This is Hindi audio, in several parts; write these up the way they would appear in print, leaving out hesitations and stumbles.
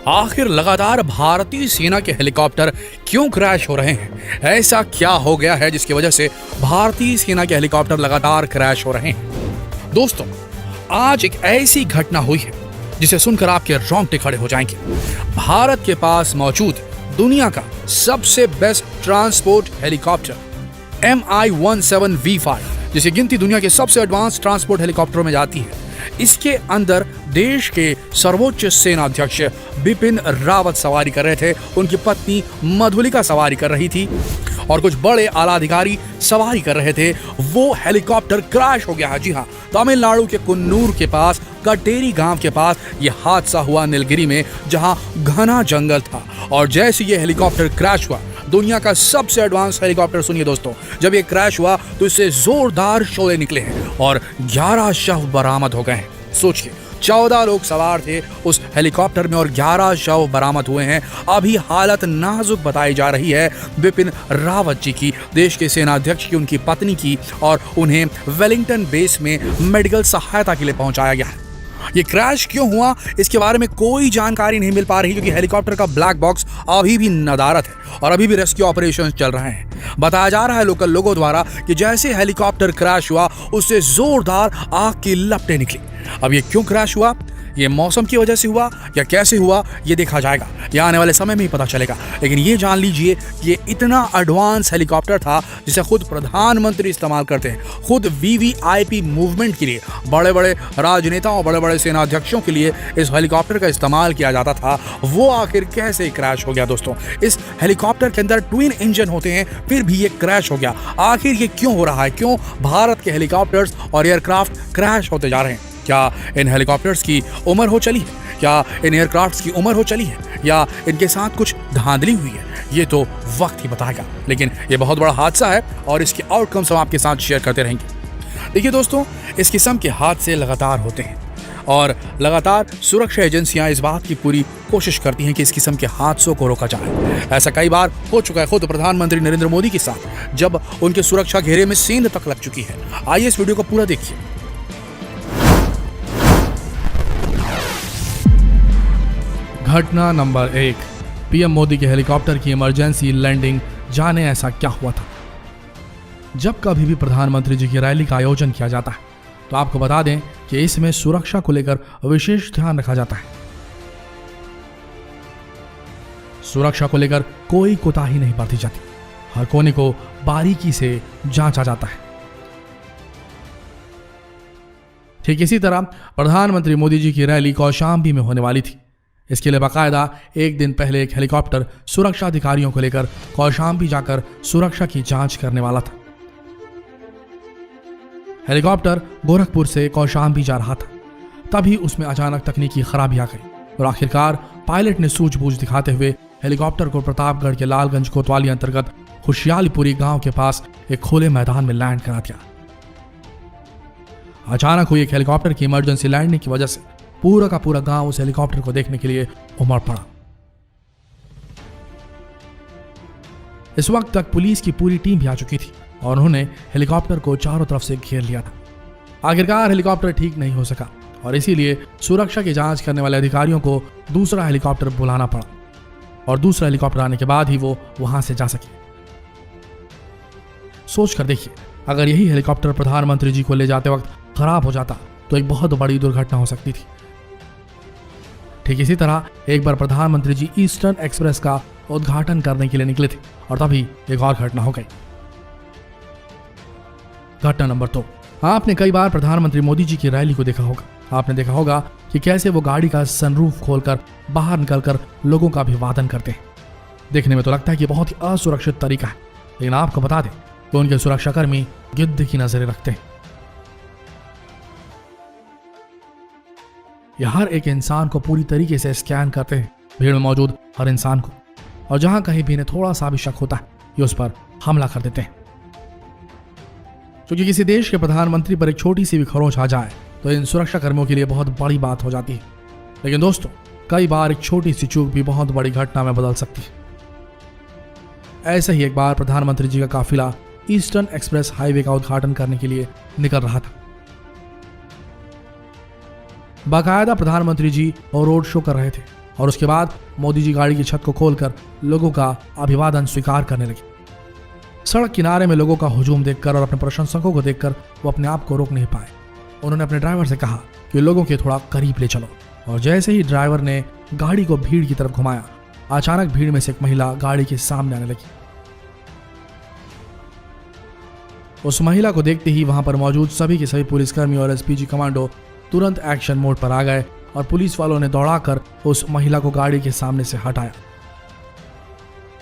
आखिर लगातार भारतीय सेना के हेलीकॉप्टर क्यों क्रैश हो रहे हैं? ऐसा क्या हो गया है जिसकी वजह से भारतीय सेना के हेलीकॉप्टर लगातार क्रैश हो रहे हैं? दोस्तों, आज एक ऐसी घटना हुई है जिसे सुनकर आपके रोंगटे खड़े हो जाएंगे। भारत के पास मौजूद दुनिया का सबसे बेस्ट ट्रांसपोर्ट हेलीकॉप्टर Mi-17V5, जिसे गिनती दुनिया के सबसे एडवांस ट्रांसपोर्ट हेलीकॉप्टरों में जाती है, इसके अंदर देश के सर्वोच्च सेनाध्यक्ष बिपिन रावत सवारी कर रहे थे। उनकी पत्नी मधुलिका सवारी कर रही थी और कुछ बड़े आला अधिकारी सवारी कर रहे थे। वो हेलीकॉप्टर क्रैश हो गया है। जी हाँ, तमिलनाडु के कुन्नूर के पास कटेरी गांव के पास यह हादसा हुआ, नीलगिरी में, जहां घना जंगल था। और जैसे ये हेलीकॉप्टर क्रैश हुआ, दुनिया का सबसे एडवांस हेलीकॉप्टर, सुनिए दोस्तों, जब ये क्रैश हुआ तो इससे जोरदार शोले निकले हैं और 11 शव बरामद हो गए हैं। सोचिए, 14 लोग सवार थे उस हेलीकॉप्टर में और 11 शव बरामद हुए हैं। अभी हालत नाजुक बताई जा रही है बिपिन रावत जी की, देश के सेनाध्यक्ष की, उनकी पत्नी की, और उन्हें वेलिंगटन बेस में मेडिकल सहायता के लिए पहुंचाया गया है। ये क्रैश क्यों हुआ, इसके बारे में कोई जानकारी नहीं मिल पा रही, क्योंकि हेलीकॉप्टर का ब्लैक बॉक्स अभी भी नदारत है और अभी भी रेस्क्यू ऑपरेशन चल रहे हैं। बताया जा रहा है लोकल लोगों द्वारा कि जैसे हेलीकॉप्टर क्रैश हुआ, उससे जोरदार आग की लपटें निकली। अब ये क्यों क्रैश हुआ, ये मौसम की वजह से हुआ या कैसे हुआ, ये देखा जाएगा, ये आने वाले समय में ही पता चलेगा। लेकिन ये जान लीजिए, ये इतना एडवांस हेलीकॉप्टर था जिसे खुद प्रधानमंत्री इस्तेमाल करते हैं। खुद वीवीआईपी मूवमेंट के लिए, बड़े बड़े राजनेताओं, बड़े बड़े सेनाध्यक्षों के लिए इस हेलीकॉप्टर का इस्तेमाल किया जाता था। वो आखिर कैसे क्रैश हो गया? दोस्तों, इस हेलीकॉप्टर के अंदर ट्विन इंजन होते हैं, फिर भी ये क्रैश हो गया। आखिर ये क्यों हो रहा है? क्यों भारत के हेलीकॉप्टर्स और एयरक्राफ्ट क्रैश होते जा रहे हैं? क्या इन हेलीकॉप्टर्स की उम्र हो चली है? क्या इन एयरक्राफ्ट्स की उम्र हो चली है? या इनके साथ कुछ धांधली हुई है? ये तो वक्त ही बताएगा। लेकिन ये बहुत बड़ा हादसा है और इसके आउटकम्स हम आपके साथ शेयर करते रहेंगे। देखिए दोस्तों, इस किस्म के हादसे लगातार होते हैं और लगातार सुरक्षा एजेंसियां इस बात की पूरी कोशिश करती हैं कि इस किस्म के हादसों को रोका जाए। ऐसा कई बार हो चुका है, खुद प्रधानमंत्री नरेंद्र मोदी के साथ, जब उनके सुरक्षा घेरे में सेंध तक लग चुकी है। आइए इस वीडियो को पूरा देखिए। घटना नंबर 1, पीएम मोदी के हेलीकॉप्टर की इमरजेंसी लैंडिंग। जाने ऐसा क्या हुआ था। जब कभी भी प्रधानमंत्री जी की रैली का आयोजन किया जाता है तो आपको बता दें कि इसमें सुरक्षा को लेकर विशेष ध्यान रखा जाता है। सुरक्षा को लेकर कोई कोताही नहीं बरती जाती, हर कोने को बारीकी से जांचा जाता है। ठीक इसी तरह प्रधानमंत्री मोदी जी की रैली कौशाम्बी में होने वाली थी। इसके लिए बाकायदा एक दिन पहले एक हेलीकॉप्टर सुरक्षा अधिकारियों को लेकर कौशाम्बी जाकर सुरक्षा की जांच करने वाला था। हेलीकॉप्टर गोरखपुर से कौशाम्बी जा रहा था, तभी उसमें अचानक तकनीकी खराबी आ गई और आखिरकार पायलट ने सूझबूझ दिखाते हुए हेलीकॉप्टर को प्रतापगढ़ के लालगंज कोतवाली अंतर्गत खुशियालपुरी गांव के पास एक खुले मैदान में लैंड करा दिया। अचानक हुई एक हेलीकॉप्टर की इमरजेंसी लैंडिंग की वजह से पूरा का पूरा गांव उस हेलीकॉप्टर को देखने के लिए उमड़ पड़ा। इस वक्त तक पुलिस की पूरी टीम भी आ चुकी थी और उन्होंने हेलीकॉप्टर को चारों तरफ से घेर लिया था। आखिरकार हेलीकॉप्टर ठीक नहीं हो सका और इसीलिए सुरक्षा की जांच करने वाले अधिकारियों को दूसरा हेलीकॉप्टर बुलाना पड़ा और दूसरा हेलीकॉप्टर आने के बाद ही वो वहां से जा सके। सोच कर देखिए, अगर यही हेलीकॉप्टर प्रधानमंत्री जी को ले जाते वक्त खराब हो जाता तो एक बहुत बड़ी दुर्घटना हो सकती थी। ठीक इसी तरह एक बार प्रधानमंत्री जी ईस्टर्न एक्सप्रेस का उद्घाटन करने के लिए निकले थे और तभी एक और घटना हो गई। घटना नंबर 2, आपने कई बार प्रधानमंत्री मोदी जी की रैली को देखा होगा। आपने देखा होगा कि कैसे वो गाड़ी का सनरूफ खोलकर बाहर निकलकर लोगों का अभिवादन करते हैं। देखने में तो लगता है कि बहुत ही असुरक्षित तरीका है, लेकिन आपको बता दें कि उनके सुरक्षाकर्मी गिद्ध की नजरें रखते हैं। यह हर एक इंसान को पूरी तरीके से स्कैन करते हैं, भीड़ में मौजूद हर इंसान को, और जहां कहीं भी इन्हें थोड़ा सा भी शक होता है ये उस पर हमला कर देते हैं। क्योंकि किसी देश के प्रधानमंत्री पर एक छोटी सी भी खरोंच आ जाए तो इन सुरक्षा कर्मियों के लिए बहुत बड़ी बात हो जाती है। लेकिन दोस्तों, कई बार एक छोटी सी चूक भी बहुत बड़ी घटना में बदल सकती है। ऐसे ही एक बार प्रधानमंत्री जी का काफिला ईस्टर्न एक्सप्रेस हाईवे का उद्घाटन करने के लिए निकल रहा था। बाकायदा प्रधानमंत्री जी और रोड शो कर रहे थे और उसके बाद मोदी जी गाड़ी की छत को खोलकर लोगों का अभिवादन स्वीकार करने लगे। सड़क किनारे में लोगों का हुजूम देखकर और अपने प्रशंसकों को देखकर वो अपने आप को रोक नहीं पाए। उन्होंने अपने ड्राइवर से कहा कि लोगों के थोड़ा करीब ले चलो, और जैसे ही ड्राइवर ने गाड़ी को भीड़ की तरफ घुमाया, अचानक भीड़ में से एक महिला गाड़ी के सामने आने लगी। उस महिला को देखते ही वहां पर मौजूद सभी के सभी पुलिसकर्मी और एसपीजी कमांडो तुरंत एक्शन मोड पर आ गए और पुलिस वालों ने दौड़ाकर उस महिला को गाड़ी के सामने से हटाया।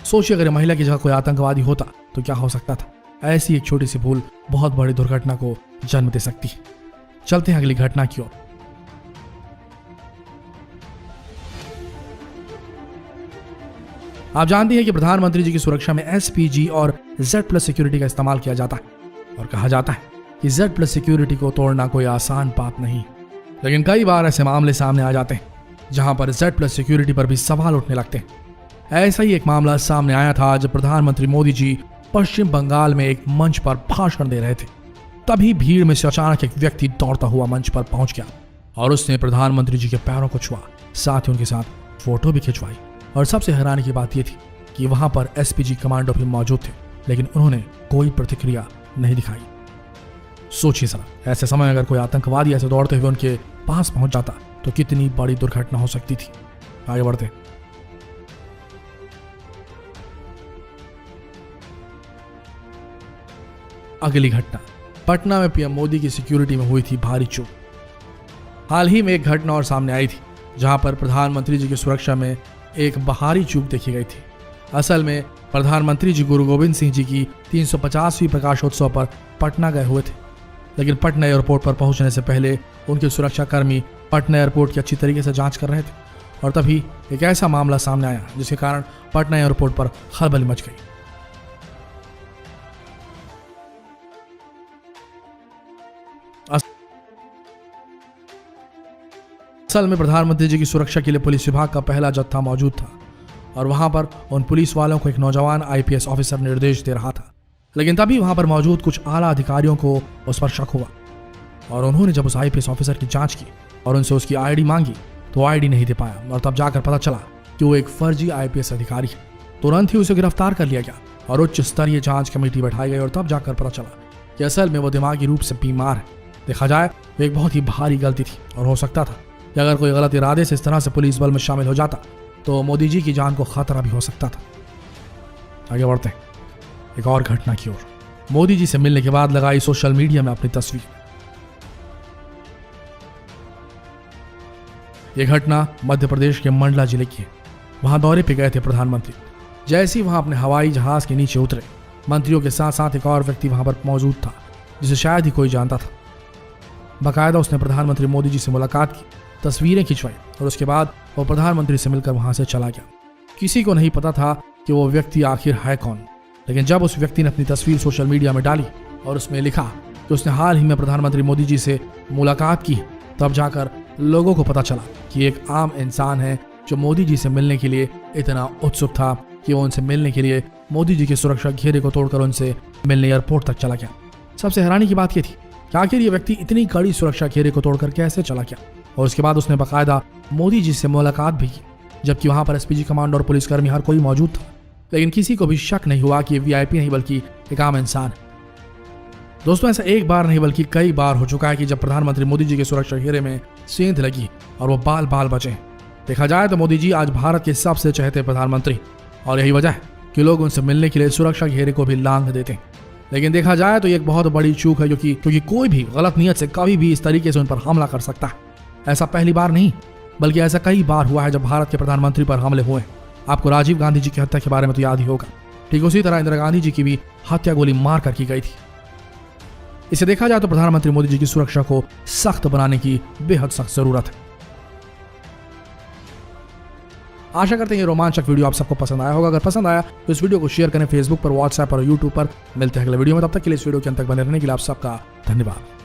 सोचिए, अगर महिला की जगह कोई आतंकवादी होता तो क्या हो सकता था। ऐसी एक छोटी सी भूल बहुत बड़ी दुर्घटना को जन्म दे सकती है। चलते हैं अगली घटना की ओर। आप जानते हैं कि प्रधानमंत्री जी की सुरक्षा में एसपीजी और Z+ सिक्योरिटी का इस्तेमाल किया जाता है, और कहा जाता है कि Z+ सिक्योरिटी को तोड़ना कोई आसान बात नहीं। लेकिन कई बार ऐसे मामले सामने आ जाते हैं जहां पर Z+ सिक्योरिटी पर भी सवाल उठने लगते हैं। ऐसा ही एक मामला सामने आया था जब प्रधानमंत्री मोदी जी पश्चिम बंगाल में एक मंच पर भाषण दे रहे थे। तभी भीड़ में से अचानक एक व्यक्ति दौड़ता हुआ मंच पर पहुंच गया और उसने प्रधानमंत्री जी के पैरों को छुआ, साथ ही उनके साथ फोटो भी खिंचवाई। और सबसे हैरानी की बात यह थी कि वहां पर एसपीजी कमांडो भी मौजूद थे, लेकिन उन्होंने कोई प्रतिक्रिया नहीं दिखाई। सोचिए जरा, ऐसे समय अगर कोई आतंकवादी ऐसे दौड़ते हुए उनके पास पहुंच जाता तो कितनी बड़ी दुर्घटना हो सकती थी। आगे बढ़ते। अगली घटना पटना में पीएम मोदी की सिक्योरिटी में हुई थी भारी चूक। हाल ही में एक घटना और सामने आई थी जहां पर प्रधानमंत्री जी की सुरक्षा में एक भारी चूक देखी गई थी। असल में प्रधानमंत्री जी गुरु गोविंद सिंह जी की 350वीं प्रकाशोत्सव पर पटना गए हुए थे, लेकिन पटना एयरपोर्ट पर पहुंचने से पहले उनके सुरक्षाकर्मी पटना एयरपोर्ट की अच्छी तरीके से जांच कर रहे थे, और तभी एक ऐसा मामला सामने आया जिसके कारण पटना एयरपोर्ट पर खलबली मच गई। असल में प्रधानमंत्री जी की सुरक्षा के लिए पुलिस विभाग का पहला जत्था मौजूद था, और वहां पर उन पुलिस वालों को एक नौजवान आईपीएस ऑफिसर निर्देश दे रहा था। लेकिन तभी वहां पर मौजूद कुछ आला अधिकारियों को उस पर शक हुआ, और उन्होंने जब उस आईपीएस ऑफिसर की जांच की और उनसे उसकी आईडी मांगी तो आईडी नहीं दे पाया, और तब जाकर पता चला कि वो एक फर्जी आईपीएस अधिकारी है। तुरंत ही उसे गिरफ्तार कर लिया गया और उच्च स्तरीय जांच कमेटी बैठाई गई, और तब जाकर पता चला कि असल में वो दिमागी रूप से बीमार है। देखा जाए तो एक बहुत ही भारी गलती थी, और हो सकता था कि अगर कोई गलत इरादे से इस तरह से पुलिस बल में शामिल हो जाता तो मोदी जी की जान को खतरा भी हो सकता था। आगे बढ़ते हैं एक और घटना की ओर। मोदी जी से मिलने के बाद लगाई सोशल मीडिया में अपनी तस्वीर। यह घटना मध्य प्रदेश के मंडला जिले की है। वहां दौरे पे गए थे प्रधानमंत्री। जैसे ही वहां अपने हवाई जहाज के नीचे उतरे, मंत्रियों के साथ साथ एक और व्यक्ति वहां पर मौजूद था जिसे शायद ही कोई जानता था। बाकायदा उसने प्रधानमंत्री मोदी जी से मुलाकात की, तस्वीरें खिंचवाई, और उसके बाद वो प्रधानमंत्री से मिलकर वहां से चला गया। किसी को नहीं पता था कि वो व्यक्ति आखिर है कौन, लेकिन जब उस व्यक्ति ने अपनी तस्वीर सोशल मीडिया में डाली और उसमें लिखा कि उसने हाल ही में प्रधानमंत्री मोदी जी से मुलाकात की, तब जाकर लोगों को पता चला कि एक आम इंसान है जो मोदी जी से मिलने के लिए इतना उत्सुक था कि वो उनसे मिलने के लिए मोदी जी के सुरक्षा घेरे को तोड़कर उनसे मिलने एयरपोर्ट तक चला गया। सबसे हैरानी की बात यह थी कि आखिर ये व्यक्ति इतनी कड़ी सुरक्षा घेरे को तोड़कर कैसे चला गया, और उसके बाद उसने बाकायदा मोदी जी से मुलाकात भी की, जबकि वहां पर एसपीजी कमांडो और पुलिसकर्मी हर कोई मौजूद था। लेकिन किसी को भी शक नहीं हुआ कि ये वीआईपी नहीं बल्कि एक आम इंसान है। दोस्तों, ऐसा एक बार नहीं बल्कि कई बार हो चुका है कि जब प्रधानमंत्री मोदी जी के सुरक्षा घेरे में सेंध लगी और वो बाल बाल बचे। देखा जाए तो मोदी जी आज भारत के सबसे चहेते प्रधानमंत्री, और यही वजह है कि लोग उनसे मिलने के लिए सुरक्षा घेरे को भी लांघ देते हैं। लेकिन देखा जाए तो ये एक बहुत बड़ी चूक है, क्योंकि कोई भी गलत नियत से कभी भी इस तरीके से उन पर हमला कर सकता है। ऐसा पहली बार नहीं बल्कि ऐसा कई बार हुआ है जब भारत के प्रधानमंत्री पर हमले हुए। आपको राजीव गांधी जी की हत्या के बारे में तो याद ही होगा। ठीक उसी तरह इंदिरा गांधी जी की भी हत्या गोली मार कर की गई थी। इसे देखा जाए तो प्रधानमंत्री मोदी जी की सुरक्षा को सख्त बनाने की बेहद सख्त जरूरत है। आशा करते हैं ये रोमांचक वीडियो आप सबको पसंद आया होगा। अगर पसंद आया तो इस वीडियो को शेयर करें फेसबुक पर, व्हाट्सएप और यूट्यूब पर। मिलते हैं अगले वीडियो में, तब तक के लिए इस वीडियो के अंत तक बने रहने के लिए आप सबका धन्यवाद।